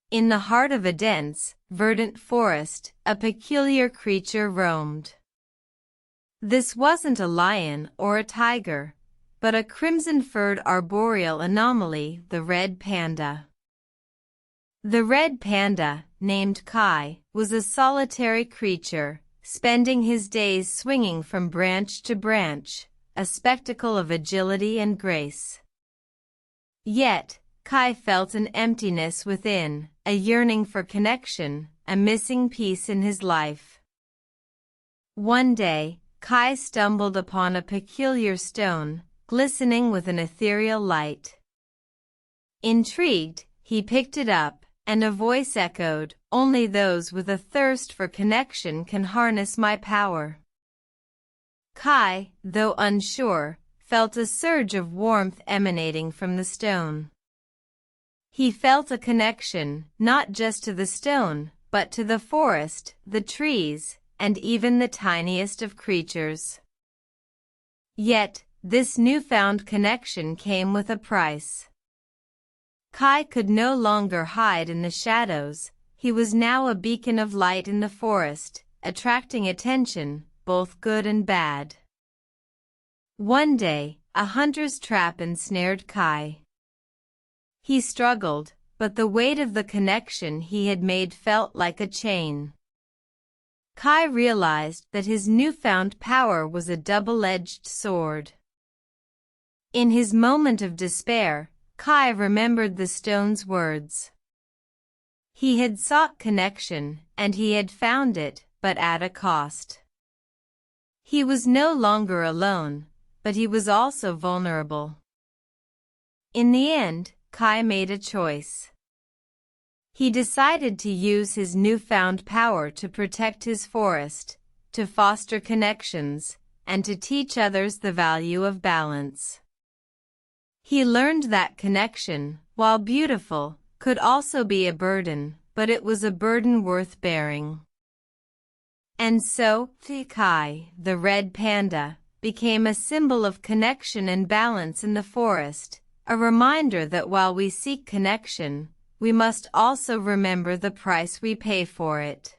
In the heart of a dense, verdant forest, a peculiar creature roamed. This wasn't a lion or a tiger, but a crimson-furred arboreal anomaly, the red panda. The red panda, named Kai, was a solitary creature, spending his days swinging from branch to branch, a spectacle of agility and grace. Yet, Kai felt an emptiness within, a yearning for connection, a missing piece in his life. One day, Kai stumbled upon a peculiar stone, glistening with an ethereal light. Intrigued, he picked it up, and a voice echoed, "Only those with a thirst for connection can harness my power." Kai, though unsure, felt a surge of warmth emanating from the stone. He felt a connection, not just to the stone, but to the forest, the trees, and even the tiniest of creatures. Yet, this newfound connection came with a price. Kai could no longer hide in the shadows. He was now a beacon of light in the forest, attracting attention, both good and bad. One day, a hunter's trap ensnared Kai. He struggled, but the weight of the connection he had made felt like a chain. Kai realized that his newfound power was a double-edged sword. In his moment of despair, Kai remembered the stone's words. He had sought connection, and he had found it, but at a cost. He was no longer alone, but he was also vulnerable. In the end, Kai made a choice. He decided to use his newfound power to protect his forest, to foster connections, and to teach others the value of balance. He learned that connection, while beautiful, could also be a burden, but it was a burden worth bearing. And so, Kai, the red panda, became a symbol of connection and balance in the forest, a reminder that while we seek connection, we must also remember the price we pay for it.